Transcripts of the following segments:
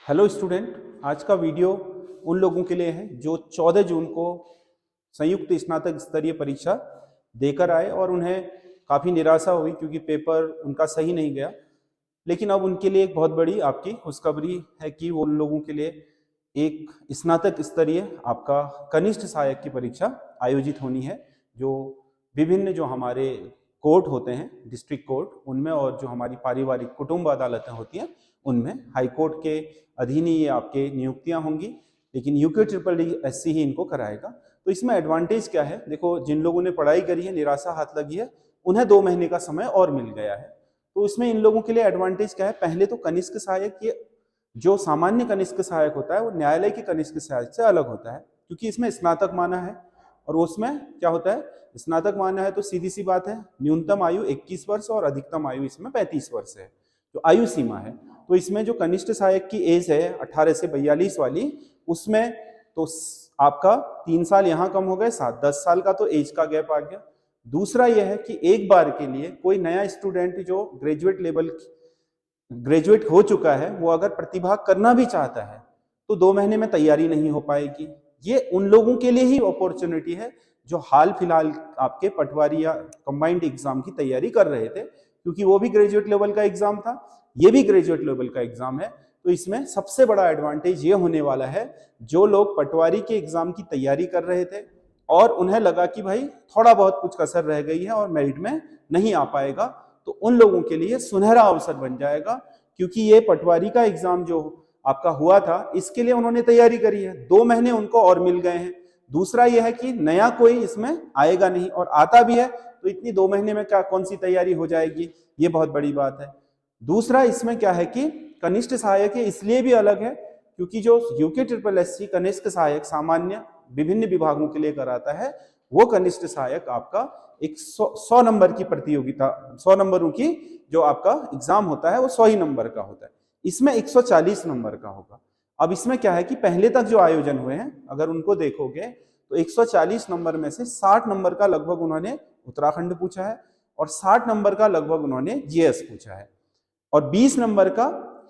Hello student, आज का video उन लोगों के लिए है जो 14 जून को संयुक्त स्नातक स्तरीय परीक्षा देकर आए और उन्हें काफ़ी निराशा हुई क्योंकि पेपर उनका सही नहीं गया। लेकिन अब उनके लिए एक बहुत बड़ी आपकी खुशखबरी है कि वो उन लोगों के लिए एक स्नातक स्तरीय आपका कनिष्ठ सहायक की परीक्षा आयोजित होनी है, जो विभिन्न जो हमारे कोर्ट होते हैं, डिस्ट्रिक्ट कोर्ट उनमें, और जो हमारी पारिवारिक कुटुंब अदालतें होती हैं उनमें, हाई कोर्ट के अधीन ही ये आपके नियुक्तियां होंगी। लेकिन UKSSC ही इनको कराएगा। तो इसमें एडवांटेज क्या है, देखो, जिन लोगों ने पढ़ाई करी है, निराशा हाथ लगी है, उन्हें 2 महीने का समय और मिल गया है। तो इसमें इन लोगों के लिए एडवांटेज क्या है, पहले तो कनिष्ठ सहायक, ये जो सामान्य कनिष्ठ सहायक होता है वो न्यायालय के कनिष्ठ सहायक से अलग होता है, क्योंकि इसमें स्नातक माना है। और उसमें क्या होता है, स्नातक माना है तो सीधी सी बात है, न्यूनतम आयु 21 वर्ष और अधिकतम आयु इसमें 35 वर्ष है, जो आयु सीमा है। तो इसमें जो कनिष्ठ सहायक की एज है 18 से 42 वाली, उसमें तो आपका 3 साल यहाँ कम हो गए, 10 साल का तो एज का गैप आ गया। दूसरा यह है कि एक बार के लिए कोई नया स्टूडेंट जो ग्रेजुएट हो चुका है, वो अगर प्रतिभाग करना भी चाहता है तो 2 महीने में तैयारी नहीं हो पाएगी। ये उन लोगों के लिए ही अपॉर्चुनिटी है जो हाल फिलहाल आपके पटवारी या कंबाइंड एग्जाम की तैयारी कर रहे थे, क्योंकि वो भी ग्रेजुएट लेवल का एग्जाम था, ये भी ग्रेजुएट लेवल का एग्जाम है। तो इसमें सबसे बड़ा एडवांटेज ये होने वाला है, जो लोग पटवारी के एग्जाम की तैयारी कर रहे थे और उन्हें लगा कि भाई थोड़ा बहुत कुछ कसर रह गई है और मेरिट में नहीं आ पाएगा, तो उन लोगों के लिए सुनहरा अवसर बन जाएगा, क्योंकि ये पटवारी का एग्जाम जो आपका हुआ था, इसके लिए उन्होंने तैयारी करी है, 2 महीने उनको और मिल गए हैं। दूसरा यह है कि नया कोई इसमें आएगा नहीं, और आता भी है तो इतनी 2 महीने में क्या कौन सी तैयारी हो जाएगी, ये बहुत बड़ी बात है। दूसरा इसमें क्या है कि कनिष्ठ सहायक है, इसलिए भी अलग है क्योंकि जो UKSSC कनिष्ठ सहायक सामान्य विभिन्न विभागों के लिए कराता है, वो कनिष्ठ सहायक आपका एक 100 नंबर की प्रतियोगिता, 100 नंबरों की जो आपका एग्जाम होता है वो 100 ही नंबर का होता है। इसमें 140 नंबर का होगा। अब इसमें क्या है कि पहले तक जो आयोजन हुए हैं, अगर उनको देखोगे तो 140 नंबर में से 60 नंबर का लगभग उन्होंने उत्तराखंड पूछा है और 60 नंबर का लगभग उन्होंने GS पूछा है और 20 नंबर का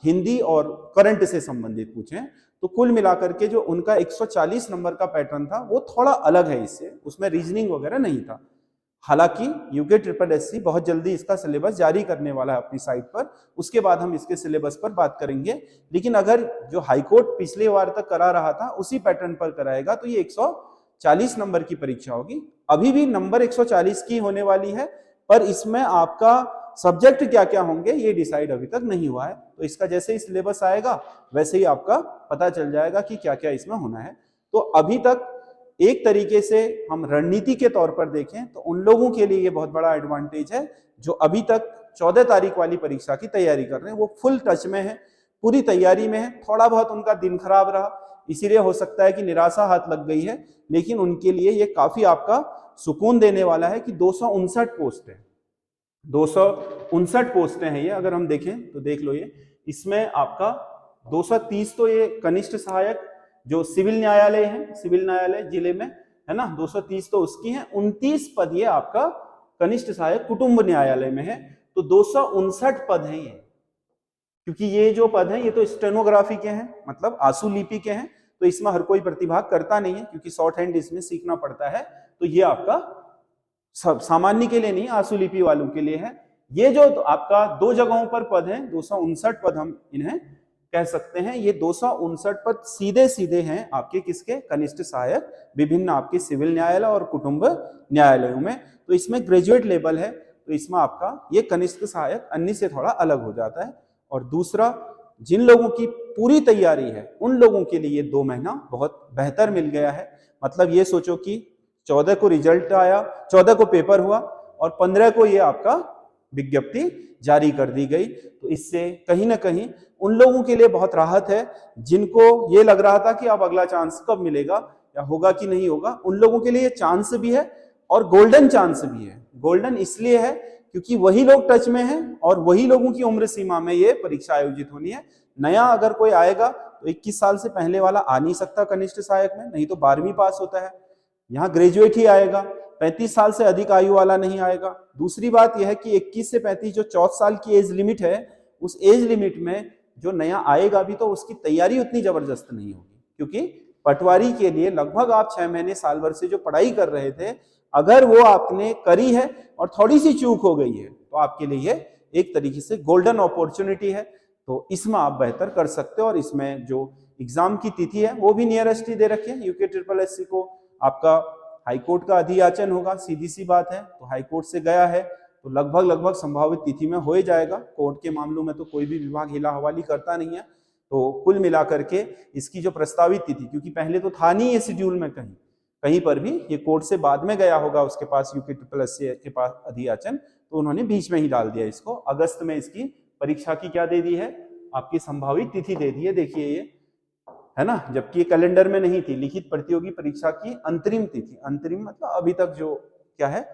हिंदी और करंट से संबंधित पूछे हैं। तो कुल मिलाकर के जो उनका 140 नंबर का पैटर्न था वो थोड़ा अलग है इससे, उसमें रीजनिंग वगैरह नहीं था। हालांकि UKSSC बहुत जल्दी इसका सिलेबस जारी करने वाला है अपनी साइट पर, उसके बाद हम इसके सिलेबस पर बात करेंगे। लेकिन अगर जो हाईकोर्ट पिछले बार तक करा रहा था उसी पैटर्न पर कराएगा तो ये 140 नंबर की परीक्षा होगी। अभी भी नंबर 140 की होने वाली है, पर इसमें आपका सब्जेक्ट क्या क्या होंगे ये डिसाइड अभी तक नहीं हुआ है। तो इसका जैसे ही सिलेबस आएगा वैसे ही आपका पता चल जाएगा कि क्या क्या इसमें होना है। तो अभी तक एक तरीके से हम रणनीति के तौर पर देखें तो उन लोगों के लिए ये बहुत बड़ा एडवांटेज है जो अभी तक 14 तारीख वाली परीक्षा की तैयारी कर रहे हैं, वो फुल टच में है, पूरी तैयारी में है। थोड़ा बहुत उनका दिन खराब रहा, इसीलिए हो सकता है कि निराशा हाथ लग गई है, लेकिन उनके लिए ये काफी आपका सुकून देने वाला है कि 259 पोस्ट है, 259 पोस्टें हैं ये। अगर हम देखें तो देख लो, ये इसमें आपका 230 तो ये कनिष्ठ सहायक जो सिविल न्यायालय है, सिविल न्यायालय जिले में है ना, 230 तो उसकी है। 29 पद ये आपका कनिष्ठ सहायक कुटुंब न्यायालय में है। तो 259 पद हैं ये, क्योंकि ये जो पद हैं ये तो स्टेनोग्राफी के हैं, मतलब आंसू लिपि के हैं, तो इसमें हर कोई प्रतिभाग करता नहीं है क्योंकि शॉर्ट हैंड इसमें सीखना पड़ता है। तो ये आपका सब सामान्य के लिए नहीं, आंसू लिपि वालों के लिए है। ये जो आपका 2 जगहों पर पद है, 259 पद हम इन्हें कह सकते हैं। ये 259 पद सीधे सीधे हैं आपके किसके, कनिष्ठ सहायक विभिन्न आपके सिविल न्यायालय और कुटुंब न्यायालयों में। तो इसमें ग्रेजुएट लेवल है, तो इसमें आपका ये कनिष्ठ सहायक अन्य से थोड़ा अलग हो जाता है। और दूसरा, जिन लोगों की पूरी तैयारी है उन लोगों के लिए ये 2 महीना बहुत बेहतर मिल गया है। मतलब ये सोचो कि 14 को रिजल्ट आया, 14 को पेपर हुआ और 15 को ये आपका विज्ञप्ति जारी कर दी गई। तो इससे कहीं ना कहीं उन लोगों के लिए बहुत राहत है जिनको ये लग रहा था कि अब अगला चांस कब मिलेगा या होगा कि नहीं होगा। उन लोगों के लिए चांस भी है और गोल्डन चांस भी है। गोल्डन इसलिए है क्योंकि वही लोग टच में हैं और वही लोगों की उम्र सीमा में ये परीक्षा आयोजित होनी है। नया अगर कोई आएगा तो 21 साल से पहले वाला आ नहीं सकता कनिष्ठ सहायक में, नहीं तो 12वीं पास होता है। यहाँ ग्रेजुएट ही आएगा, 35 साल से अधिक आयु वाला नहीं आएगा। दूसरी बात यह है कि 21 से 35 जो 14 साल की एज लिमिट है, उस एज लिमिट में जो नया आएगा भी तो उसकी तैयारी उतनी जबरदस्त नहीं होगी, क्योंकि पटवारी के लिए लगभग आप 6 महीने साल भर से जो पढ़ाई कर रहे थे, अगर वो आपने करी है और थोड़ी सी चूक हो गई है तो आपके लिए ये एक तरीके से गोल्डन अपॉर्चुनिटी है। तो इसमें आप बेहतर कर सकते हो। और इसमें जो एग्जाम की तिथि है वो भी नियरेस्ट ही दे रखी है। यूके ट्रिपल एससी को आपका हाईकोर्ट का अधियाचन होगा, सीधी सी बात है। तो हाईकोर्ट से गया है तो लगभग संभावित तिथि में हो ही जाएगा। कोर्ट के मामलों में तो कोई भी विभाग हिला हवाली करता नहीं है। तो कुल मिलाकर के इसकी जो प्रस्तावित तिथि, क्योंकि पहले तो था नहीं ये शेड्यूल में कहीं पर भी, ये कोर्ट से बाद में गया होगा उसके पास, यूके ट्रिपल एससी के पास अधियाचन, तो उन्होंने बीच में ही डाल दिया इसको। अगस्त में इसकी परीक्षा की क्या दे दी है, आपकी संभावित तिथि दे दी है। देखिए ये है ना, जबकि ये कैलेंडर में नहीं थी, लिखित प्रतियोगी परीक्षा की अंतरिम तिथि, अंतरिम मतलब अभी तक जो क्या है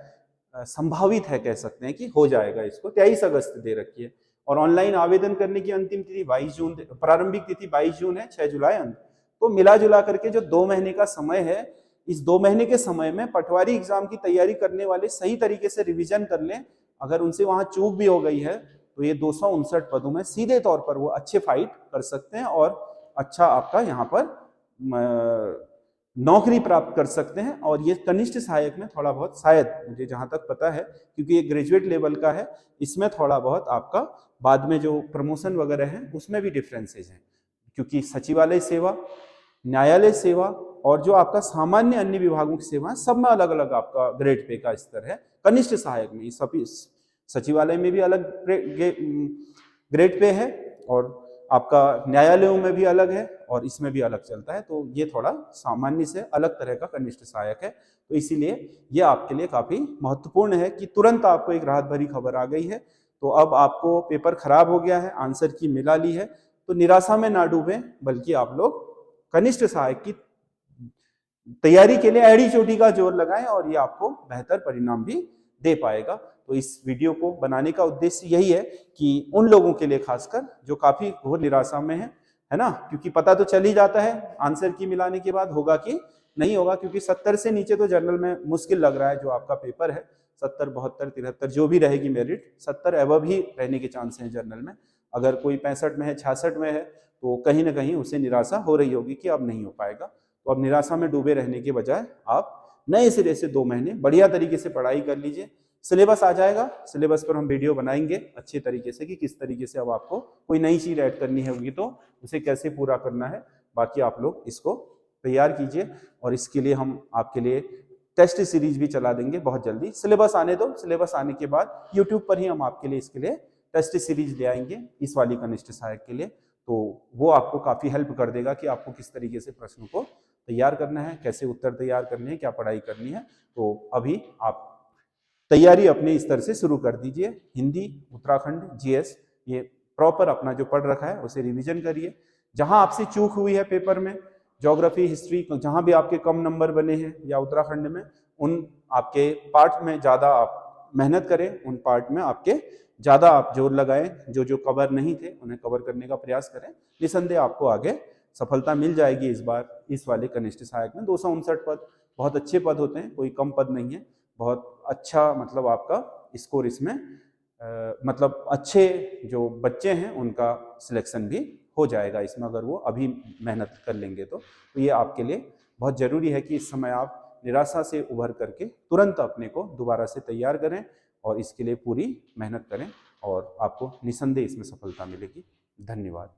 संभावित है, कह सकते हैं कि हो जाएगा, इसको 23 अगस्त दे रखी है। और ऑनलाइन आवेदन करने की अंतिम तिथि 22 जून, प्रारंभिक तिथि 22 जून है, 6 जुलाई अंत। तो मिला जुला करके जो 2 महीने का समय है, इस 2 महीने के समय में पटवारी एग्जाम की तैयारी करने वाले सही तरीके से रिवीजन कर लें। अगर उनसे वहां चूक भी हो गई है तो ये 259 पदों में सीधे तौर पर वो अच्छे फाइट कर सकते हैं और अच्छा आपका यहाँ पर नौकरी प्राप्त कर सकते हैं। और ये कनिष्ठ सहायक में थोड़ा बहुत, शायद मुझे जहां तक पता है, क्योंकि ये ग्रेजुएट लेवल का है, इसमें थोड़ा बहुत आपका बाद में जो प्रमोशन वगैरह है उसमें भी डिफरेंसेज हैं, क्योंकि सचिवालय सेवा, न्यायालय सेवा और जो आपका सामान्य अन्य विभागों की सेवा, सब में अलग अलग आपका ग्रेड पे का स्तर है। कनिष्ठ सहायक में सभी, सचिवालय में भी अलग ग्रेड पे है और आपका न्यायालयों में भी अलग है और इसमें भी अलग चलता है। तो ये थोड़ा सामान्य से अलग तरह का कनिष्ठ सहायक है। तो इसीलिए ये आपके लिए काफी महत्वपूर्ण है कि तुरंत आपको एक राहत भरी खबर आ गई है। तो अब आपको पेपर खराब हो गया है, आंसर की मिला ली है, तो निराशा में ना डूबें, बल्कि आप लोग कनिष्ठ सहायक की तैयारी के लिए एड़ी चोटी का जोर लगाएं और ये आपको बेहतर परिणाम भी दे पाएगा। तो इस वीडियो को बनाने का उद्देश्य यही है कि उन लोगों के लिए खासकर जो काफी घोर निराशा में है ना, क्योंकि पता तो चल ही जाता है आंसर की मिलाने के बाद होगा कि नहीं होगा, क्योंकि 70 से नीचे तो जनरल में मुश्किल लग रहा है जो आपका पेपर है। 70, 72, 73 जो भी रहेगी मेरिट, 70 एबव ही रहने के चांस हैं जनरल में। अगर कोई 65 में है, 66 में है, तो कहीं ना कहीं उसे निराशा हो रही होगी कि अब नहीं हो पाएगा। तो अब निराशा में डूबे रहने के बजाय आप नए सिरे से 2 महीने बढ़िया तरीके से पढ़ाई कर लीजिए। सिलेबस आ जाएगा, सिलेबस पर हम वीडियो बनाएंगे अच्छे तरीके से कि किस तरीके से अब आपको कोई नई चीज ऐड करनी होगी तो उसे कैसे पूरा करना है। बाकी आप लोग इसको तैयार कीजिए और इसके लिए हम आपके लिए टेस्ट सीरीज भी चला देंगे बहुत जल्दी। सिलेबस आने दो, सिलेबस आने के बाद यूट्यूब पर ही हम आपके लिए इसके लिए टेस्ट सीरीज ले आएंगे इस वाली कनिष्ठ सहायक के लिए। तो वो आपको काफी हेल्प कर देगा कि आपको किस तरीके से प्रश्नों को तैयार करना है, कैसे उत्तर तैयार करने हैं, क्या पढ़ाई करनी है। तो अभी आप तैयारी अपने स्तर से शुरू कर दीजिए। हिंदी, उत्तराखंड, जीएस, ये प्रॉपर अपना जो पढ़ रखा है उसे रिवीजन करिए। जहां आपसे चूक हुई है पेपर में, ज्योग्राफी, हिस्ट्री, जहां भी आपके कम नंबर बने हैं या उत्तराखंड में, उन आपके पार्ट में ज्यादा आप मेहनत करें, उन पार्ट में आपके ज्यादा आप जोर लगाएं। जो जो कवर नहीं थे उन्हें कवर करने का प्रयास करें। निसंदेह आपको आगे सफलता मिल जाएगी इस बार इस वाले कनिष्ठ सहायक में। 259 पद बहुत अच्छे पद होते हैं, कोई कम पद नहीं है। बहुत अच्छा मतलब आपका स्कोर इसमें मतलब अच्छे जो बच्चे हैं उनका सिलेक्शन भी हो जाएगा इसमें, अगर वो अभी मेहनत कर लेंगे तो ये आपके लिए बहुत जरूरी है कि इस समय आप निराशा से उभर करके तुरंत अपने को दोबारा से तैयार करें और इसके लिए पूरी मेहनत करें और आपको निसंदेह इसमें सफलता मिलेगी। धन्यवाद।